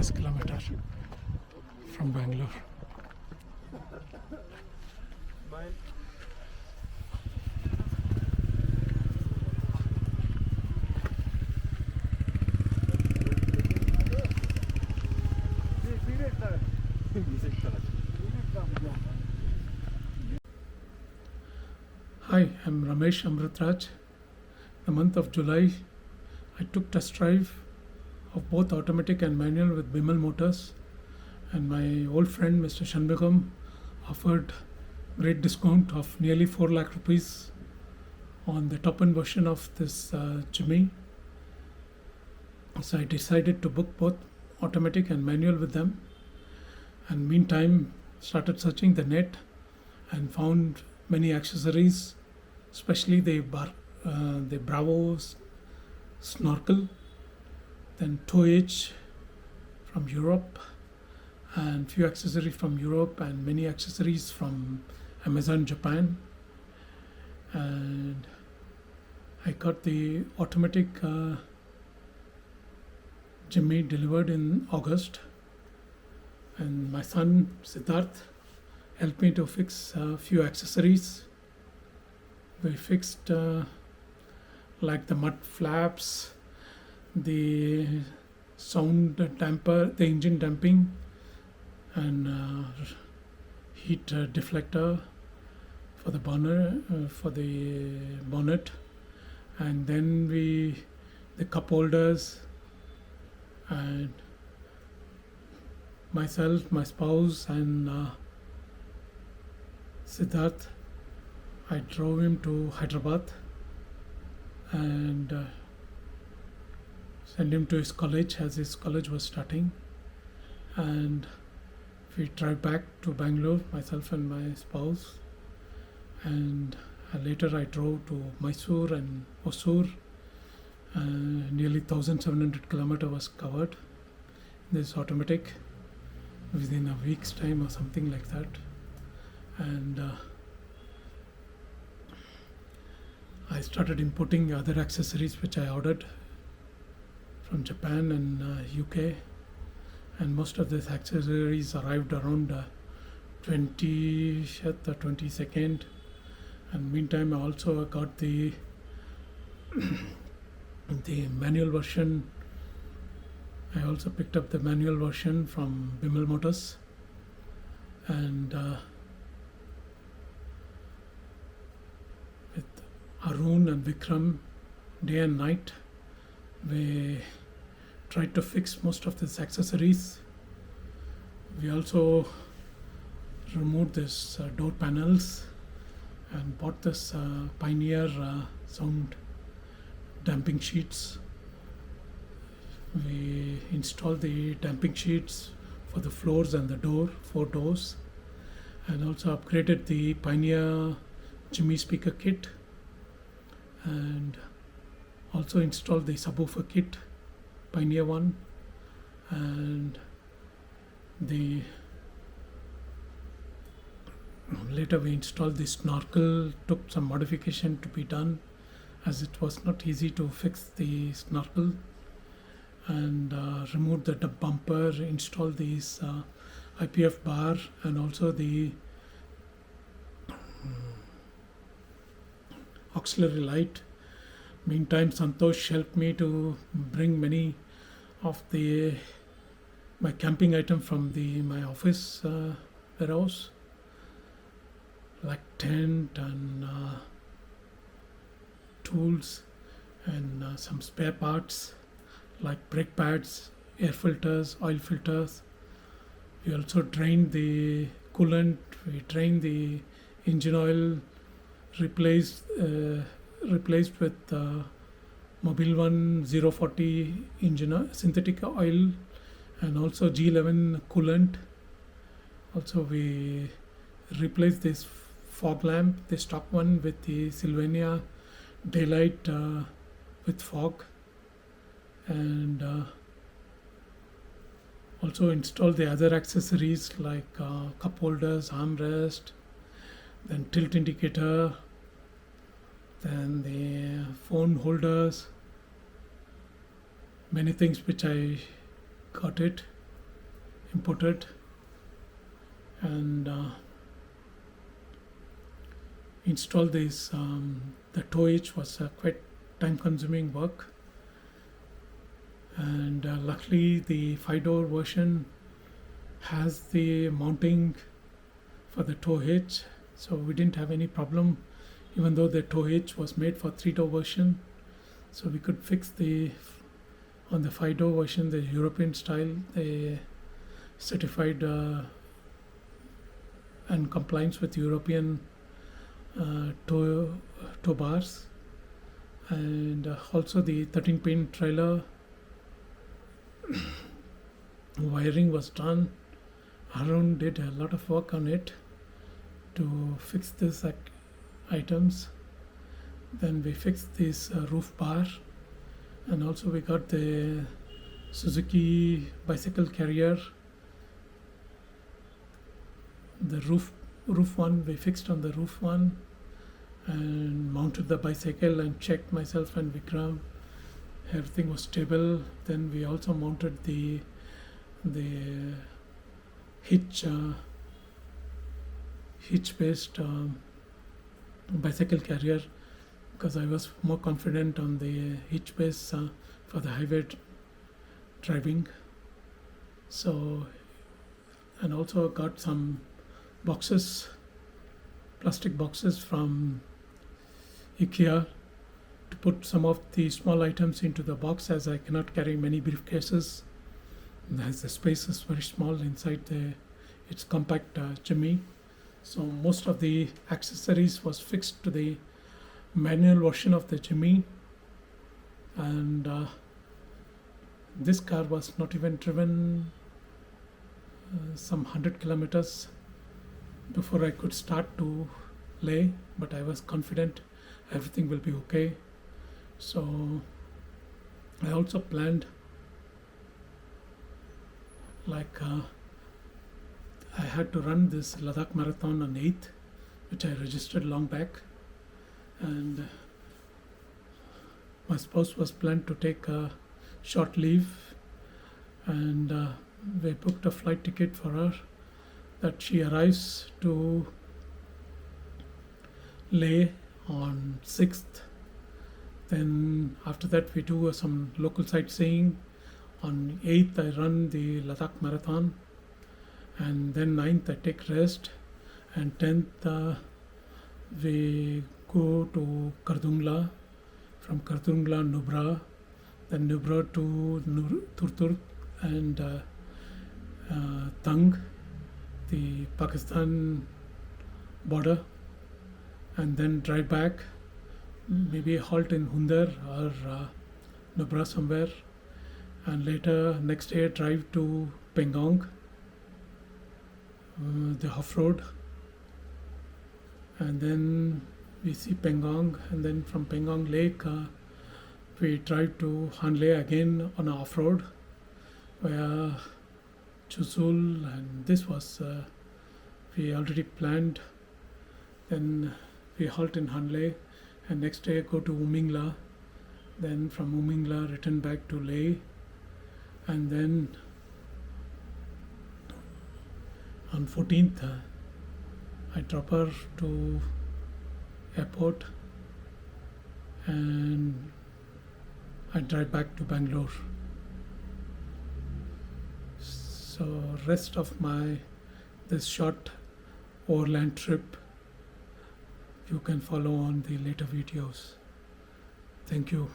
plus kilometers from Bangalore. Hi, I'm Ramesh Amritraj. The month of July, I took test drive of both automatic and manual with Bimal Motors, and my old friend Mr. Shanmugam offered great discount of nearly 4 lakh rupees on the top-end version of this Jimny. So I decided to book both automatic and manual with them, and meantime started searching the net and found many accessories, especially the Bravo snorkel, then tow edge from Europe, and few accessories from Europe, and many accessories from Amazon Japan. And I got the automatic Jimny delivered in August, and my son Siddharth helped me to fix a few accessories. We fixed like the mud flaps, the sound damper, the engine damping, and heat deflector for the bonnet, and then the cup holders, and myself, my spouse, and Siddharth, I drove him to Hyderabad and sent him to his college as his college was starting, and we drive back to Bangalore, myself and my spouse, and later I drove to Mysore and Hosur. Nearly 1,700 kilometers was covered in this automatic within a week's time or something like that. And I started importing other accessories which I ordered from Japan and UK, and most of these accessories arrived around 20th or 22nd. And meantime I also got the the manual version. I also picked up the manual version from Bimal Motors, and with Arun and Vikram, day and night, we tried to fix most of these accessories. We also removed this door panels and bought this Pioneer sound damping sheets. We installed the damping sheets for the floors and the door, 4 doors, and also upgraded the Pioneer Jimny speaker kit, and also installed the subwoofer kit, Pioneer one, and later we installed the snorkel. Took some modification to be done as it was not easy to fix the snorkel, and removed the bumper, installed these IPF bar, and also the auxiliary light. Meantime, Santosh helped me to bring many of my camping items from my office warehouse, like tent and tools, and some spare parts like brake pads, air filters, oil filters. We also drained the coolant, we drained the engine oil, replaced with Mobile 1 040 engine synthetic oil, and also G11 coolant. Also we replaced this fog lamp, the stock one, with the Sylvania daylight with fog, and also installed the other accessories like cup holders, armrest, then tilt indicator, then the phone holders, many things which I got it. imported, and install this. The tow hitch was quite time-consuming work, and luckily the 5-door version has the mounting for the tow hitch, so we didn't have any problem, even though the tow hitch was made for 3-door version. So we could fix on the 5-door version, the European style, the certified and compliance with European tow bars, and also the 13-pin trailer wiring was done. Arun did a lot of work on it to fix these items. Then we fixed this roof bar, and also we got the Suzuki bicycle carrier. The roof one we fixed on the roof one, and mounted the bicycle and checked myself and Vikram everything was stable. Then we also mounted the hitch based bicycle carrier, because I was more confident on the hitch base for the highway driving. So, and also got some boxes, plastic boxes from IKEA, to put some of the small items into the box, as I cannot carry many briefcases, as the space is very small inside its compact Jimny. So most of the accessories was fixed to the manual version of the Jimny, and this car was not even driven some 100 kilometers before I could start to lay, but I was confident everything will be okay. So I also planned, like I had to run this Ladakh marathon on 8th, which I registered long back, and my spouse was planned to take a short leave, and we booked a flight ticket for her, that she arrives to Leh on 6th. Then after that we do some local sightseeing. On 8th I run the Ladakh marathon, and then 9th I take rest, and 10th we go to Kardungla, from Kardungla Nubra, then Nubra to Turtur and Tang, the Pakistan border, and then drive back, maybe halt in Hundar or Nubra somewhere, and later next day drive to Pangong, the off-road, and then we see Pangong, and then from Pangong Lake we drive to Hanle again on an off-road via Chusul, and this was we already planned. Then we halt in Hanle, and next day go to Umling, then from Umling return back to Leh, and then on 14th I drop her to airport, and I drive back to Bangalore. So rest of this short overland trip you can follow on the later videos. Thank you.